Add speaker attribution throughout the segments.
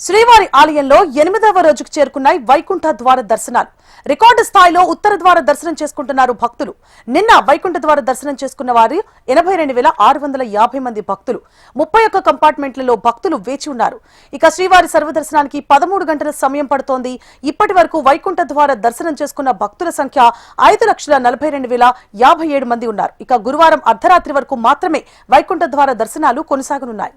Speaker 1: శ్రీవారి ఆలయంలో 8వ రోజుకు చేరుకున్నాయి వైకుంఠ ద్వార దర్శనాలు. రికార్డు స్థాయిలో ఉత్తర ద్వార దర్శనం చేసుకుంటున్నారు భక్తులు. నిన్న వైకుంఠ ద్వార దర్శనం చేసుకున్న వారు 82,650 మంది భక్తులు. 31 కంపార్ట్మెంట్లలో భక్తులు వేచి ఉన్నారు. ఇక శ్రీవారి సర్వదర్శనానికి 13 గంటల సమయం పడుతోంది. ఇప్పటి వరకు వైకుంఠ ద్వార దర్శనం చేసుకున్న భక్తుల సంఖ్య 5,42,057 మంది ఉన్నారు. ఇక గురువారం అర్ధరాత్రి వరకు మాత్రమే వైకుంఠ ద్వార దర్శనాలు కొనసాగనున్నాయి.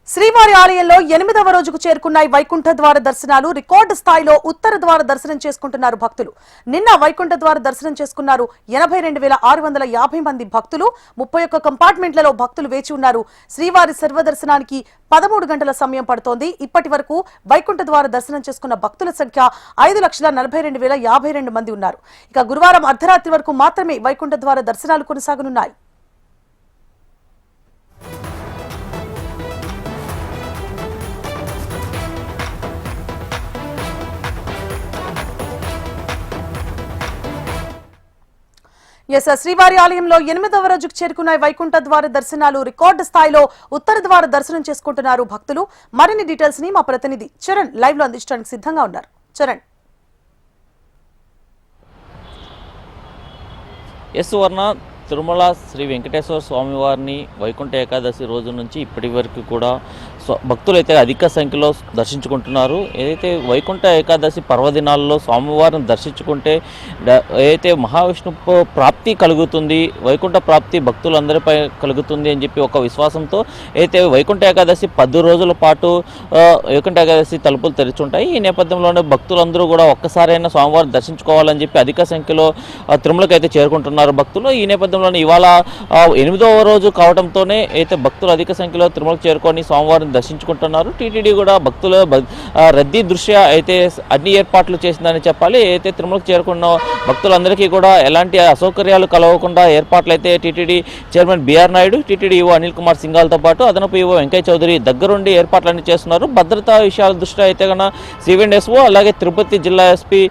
Speaker 1: శ్రీవారి ఆలయంలో 8వ రోజుకు చేరుకున్నాయి వైకుంఠ ద్వార దర్శనాలు. రికార్డు స్థాయిలో ఉత్తర ద్వార దర్శనం చేసుకుంటున్నారు భక్తులు. నిన్న వైకుంఠ ద్వార దర్శనం చేసుకున్నారు 82,650 మంది భక్తులు. 31 కంపార్ట్మెంట్లలో భక్తులు వేచి ఉన్నారు. శ్రీవారి సర్వదర్శనానికి 13 గంటల సమయం పడుతోంది. ఇప్పటి వరకు వైకుంఠ ద్వార దర్శనం చేసుకున్న భక్తుల సంఖ్య 5,42,052 మంది ఉన్నారు. ఇక గురువారం అర్ధరాత్రి వరకు మాత్రమే వైకుంఠ ద్వార దర్శనాలు కొనసాగనున్నాయి. శ్రీవారి ఆలయంలో 8వ రోజుకు చేరుకున్నాయి వైకుంఠ ద్వార దర్శనాలు. రికార్డు స్థాయిలో ఉత్తర ద్వార దర్శనం చేసుకుంటున్నారు భక్తులు. మరిన్ని డీటెయిల్స్ ని మా ప్రతినిధి చరణ్ లైవ్ లో అందించడానికి సిద్ధంగా ఉన్నారు. చరణ్.
Speaker 2: తిరుమల శ్రీ వెంకటేశ్వర స్వామి వారిని వైకుంఠ ఏకాదశి రోజు నుంచి ఇప్పటి వరకు కూడా భక్తులు అయితే అధిక సంఖ్యలో దర్శించుకుంటున్నారు. ఏదైతే వైకుంఠ ఏకాదశి పర్వదినాల్లో స్వామివారిని దర్శించుకుంటే ఏదైతే మహావిష్ణు ప్రాప్తి కలుగుతుంది, వైకుంఠ ప్రాప్తి భక్తులందరిపై కలుగుతుంది అని చెప్పి ఒక విశ్వాసంతో అయితే వైకుంఠ ఏకాదశి 10 రోజుల పాటు వైకుంఠ ఏకాదశి తలుపులు తెరిచుంటాయి. ఈ నేపథ్యంలోనే భక్తులందరూ కూడా ఒక్కసారైనా స్వామివారిని దర్శించుకోవాలని చెప్పి అధిక సంఖ్యలో తిరుమలకి అయితే చేరుకుంటున్నారు భక్తులు. ఈ నేపథ్యంలోనే ఇవాళ 8వ రోజు కావడంతోనే అయితే భక్తులు అధిక సంఖ్యలో తిరుమలకు చేరుకొని స్వామివారిని దర్శించుకుంటున్నారు. టీటీడీ కూడా భక్తుల రద్దీ దృష్ట్యా అయితే అన్ని ఏర్పాట్లు చేసిందని చెప్పాలి. అయితే తిరుమలకు చేరుకున్న భక్తులందరికీ కూడా ఎలాంటి అసౌకర్యాలు కలగకుండా ఏర్పాట్లు అయితే TTD chairman BR Naidu, TTD EO Anil Kumar సింఘాల్తో పాటు అదనపు ఈవో వెంకయ్య చౌదరి దగ్గరుండి ఏర్పాట్లన్నీ చేస్తున్నారు. భద్రతా విషయాల దృష్ట్యా అయితే కన్నా సివిఎండ్ఎస్ఓ అలాగే తిరుపతి జిల్లా ఎస్పీ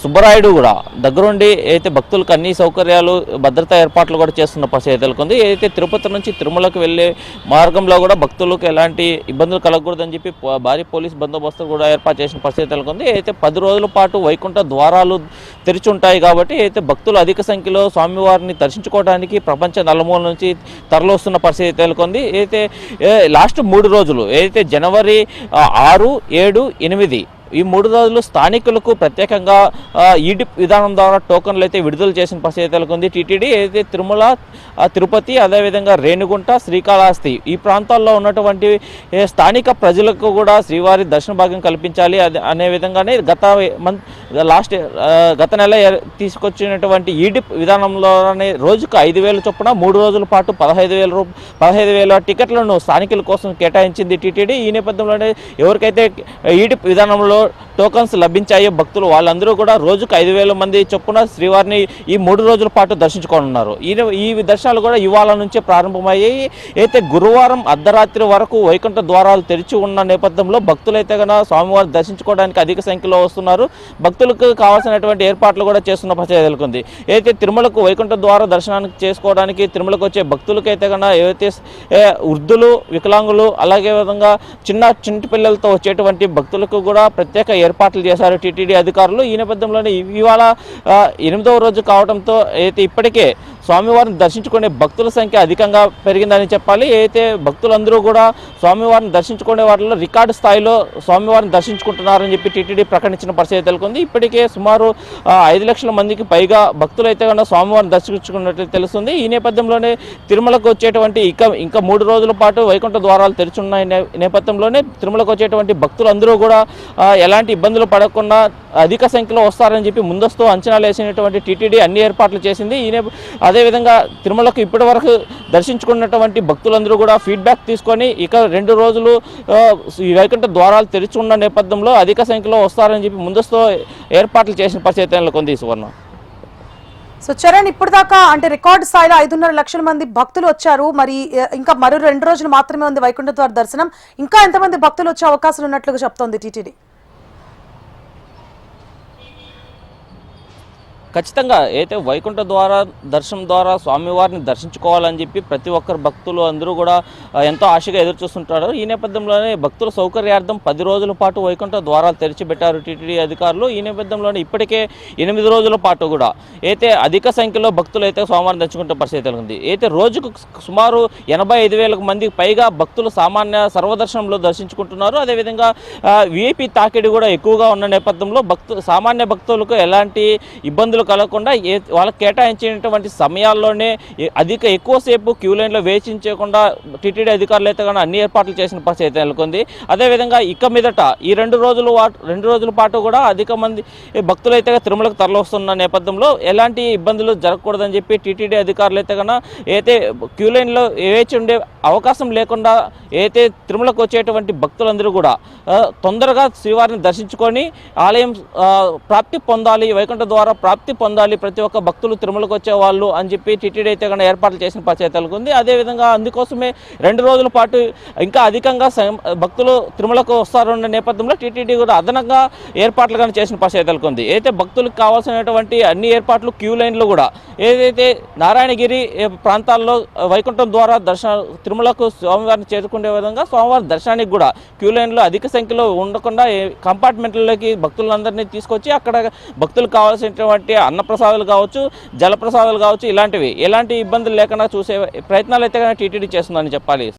Speaker 2: సుబ్బరాయుడు కూడా దగ్గరుండి అయితే భక్తులకు అన్ని సౌకర్యాలు భద్రతా ఏర్పాట్లు కూడా చేస్తున్న పరిస్థితి నెలకొంది. ఏదైతే తిరుపతి నుంచి తిరుమలకు వెళ్లే మార్గంలో కూడా భక్తులకు ఎలాంటి ఇబ్బందులు కలగకూడదని చెప్పి భారీ పోలీస్ బందోబస్తు కూడా ఏర్పాటు చేసిన పరిస్థితి నెలకొంది. అయితే 10 రోజుల పాటు వైకుంఠ ద్వారాలు తెరిచి ఉంటాయి కాబట్టి అయితే భక్తులు అధిక సంఖ్యలో స్వామివారిని దర్శించుకోవడానికి ప్రపంచ నలుమూల నుంచి తరలిస్తున్న పరిస్థితి నెలకొంది. అయితే లాస్ట్ 3 రోజులు ఏదైతే జనవరి 6, 7, 8 ఈ 3 రోజులు స్థానికులకు ప్రత్యేకంగా ఈడిప్ విధానం ద్వారా టోకన్లు అయితే విడుదల చేసిన పరిస్థితి నెలకొంది టీటీడీ. అయితే తిరుమల, తిరుపతి, అదేవిధంగా రేణిగుంట, శ్రీకాళహస్తి ఈ ప్రాంతాల్లో ఉన్నటువంటి స్థానిక ప్రజలకు కూడా శ్రీవారి దర్శన భాగ్యం కల్పించాలి అనే విధంగానే గత నెల తీసుకొచ్చినటువంటి ఈడిప్ విధానంలోనే రోజుకు 5,000 చొప్పున 3 రోజుల పాటు 15,000 టికెట్లను స్థానికుల కోసం కేటాయించింది టీటీడీ. ఈ నేపథ్యంలోనే ఎవరికైతే ఈడిప్ విధానంలో టోకన్స్ లభించాయో భక్తులు వాళ్ళందరూ కూడా రోజుకు 5,000 మంది చొప్పున శ్రీవారిని ఈ 3 రోజుల పాటు దర్శించుకోనున్నారు. ఈ దర్శనాలు కూడా ఇవాళ నుంచే ప్రారంభమయ్యాయి. అయితే గురువారం అర్ధరాత్రి వరకు వైకుంఠ ద్వారాలు తెరిచి ఉన్న నేపథ్యంలో భక్తులైతే కనుక స్వామివారిని దర్శించుకోవడానికి అధిక సంఖ్యలో వస్తున్నారు. భక్తులకు కావాల్సినటువంటి ఏర్పాట్లు కూడా చేస్తున్న పరిస్థితి నెలకొంది. అయితే తిరుమలకు వైకుంఠ ద్వార దర్శనానికి చేసుకోవడానికి తిరుమలకు వచ్చే భక్తులకైతే కనుక ఏవైతే వృద్ధులు, వికలాంగులు అలాగే విధంగా చిన్న పిల్లలతో వచ్చేటువంటి భక్తులకు కూడా ప్రత్యేక ఏర్పాట్లు చేశారు టీటీడీ అధికారులు. ఈ నేపథ్యంలోనే ఇవాళ 8వ రోజు కావడంతో అయితే ఇప్పటికే స్వామివారిని దర్శించుకునే భక్తుల సంఖ్య అధికంగా పెరిగిందని చెప్పాలి. అయితే భక్తులందరూ కూడా స్వామివారిని దర్శించుకునే వాటిలో రికార్డు స్థాయిలో స్వామివారిని దర్శించుకుంటున్నారని చెప్పి టీటీడీ ప్రకటించిన పరిస్థితి నెలకొంది. ఇప్పటికే సుమారు 5 లక్షల మందికి పైగా భక్తులు అయితే కన్నా స్వామివారిని దర్శించుకున్నట్లు తెలుస్తుంది. ఈ నేపథ్యంలోనే తిరుమలకు వచ్చేటువంటి ఇంకా 3 రోజుల పాటు వైకుంఠ ద్వారాలు తెరిచున్న నేపథ్యంలోనే తిరుమలకు వచ్చేటువంటి భక్తులందరూ కూడా ఎలాంటి ఇబ్బందులు పడకుండా అధిక సంఖ్యలో వస్తారని చెప్పి ముందస్తు అంచనాలు వేసినటువంటి టీటీడీ అన్ని ఏర్పాట్లు చేసింది. అదేవిధంగా తిరుమలకు ఇప్పటి వరకు దర్శించుకున్నటువంటి భక్తులందరూ కూడా ఫీడ్బ్యాక్ తీసుకొని ఇక 2 రోజులు ఈ వైకుంఠ ద్వారాలు తెరిచి ఉన్న నేపథ్యంలో అధిక సంఖ్యలో వస్తారని చెప్పి ముందస్తు ఏర్పాట్లు చేసిన పరిస్థితి నెలకొంది. సువర్ణ.
Speaker 1: సో చరణ్, ఇప్పుడు దాకా అంటే రికార్డు స్థాయిలో 5.5 లక్షల మంది భక్తులు వచ్చారు. మరి ఇంకా మరో 2 రోజులు మాత్రమే ఉంది వైకుంఠ ద్వార దర్శనం. ఇంకా ఎంతమంది భక్తులు వచ్చే అవకాశాలు ఉన్నట్లుగా చెప్తోంది టీటీడీ?
Speaker 2: ఖచ్చితంగా అయితే వైకుంఠ ద్వారా దర్శనం ద్వారా స్వామివారిని దర్శించుకోవాలని చెప్పి ప్రతి ఒక్కరు భక్తులు అందరూ కూడా ఎంతో ఆశగా ఎదురు చూస్తుంటారు. ఈ నేపథ్యంలోనే భక్తుల సౌకర్యార్థం 10 రోజుల పాటు వైకుంఠ ద్వారాలు తెరిచిపెట్టారు టీటీడీ అధికారులు. ఈ నేపథ్యంలోనే ఇప్పటికే 8 రోజుల పాటు కూడా అయితే అధిక సంఖ్యలో భక్తులు అయితే స్వామివారిని దర్శించుకునే పరిస్థితి ఉంది. అయితే రోజుకు సుమారు 85,000 మందికి పైగా భక్తులు సామాన్య సర్వదర్శనంలో దర్శించుకుంటున్నారు. అదేవిధంగా విఐపి తాకిడి కూడా ఎక్కువగా ఉన్న నేపథ్యంలో సామాన్య భక్తులకు ఎలాంటి ఇబ్బందులు కలగకుండా వాళ్ళకి కేటాయించినటువంటి సమయాల్లోనే ఎక్కువసేపు క్యూ లైన్లో వేచించకుండా టీటీడీ అధికారులు అయితే కానీ అన్ని ఏర్పాట్లు చేసిన పరిస్థితి నెలకొంది. అదేవిధంగా ఇక మీదట ఈ 2 రోజుల పాటు కూడా అధిక మంది భక్తులు అయితే తిరుమలకు తరలివస్తున్న నేపథ్యంలో ఎలాంటి ఇబ్బందులు జరగకూడదని చెప్పి టీటీడీ అధికారులు అయితే కన్నా క్యూ లైన్లో వేచి ఉండే అవకాశం లేకుండా తిరుమలకు వచ్చేటువంటి భక్తులందరూ కూడా తొందరగా శ్రీవారిని దర్శించుకొని ఆలయం ప్రాప్తి పొందాలి, వైకుంఠ ద్వారా ప్రాప్తి పొందాలి ప్రతి ఒక్క భక్తులు తిరుమలకు వచ్చే వాళ్ళు అని చెప్పి టీటీడీ అయితే కన్నా ఏర్పాట్లు చేసిన పరిస్థితి ఉంది. అదేవిధంగా అందుకోసమే 2 రోజుల పాటు ఇంకా అధికంగా భక్తులు తిరుమలకు వస్తారన్న నేపథ్యంలో టీటీడీ కూడా అదనంగా ఏర్పాట్లు కానీ చేసిన పరిస్థితి ఉంది. భక్తులకు కావాల్సినటువంటి అన్ని ఏర్పాట్లు క్యూ లైన్లు కూడా ఏదైతే నారాయణగిరి ప్రాంతాల్లో వైకుంఠం ద్వారా తిరుమలకు స్వామివారిని చేరుకునే విధంగా స్వామివారి దర్శనానికి కూడా క్యూ లైన్లో అధిక సంఖ్యలో ఉండకుండా కంపార్ట్మెంట్లలోకి భక్తులందరినీ తీసుకొచ్చి అక్కడ భక్తులకు కావాల్సినటువంటి అన్నప్రసాదాలు కావచ్చు, జలప్రసాదాలు కావచ్చు, ఇలాంటివి ఎలాంటి ఇబ్బందులు లేకుండా చూసే ప్రయత్నాలు అయితే టీటీడీ చేస్తుందని చెప్పాలి.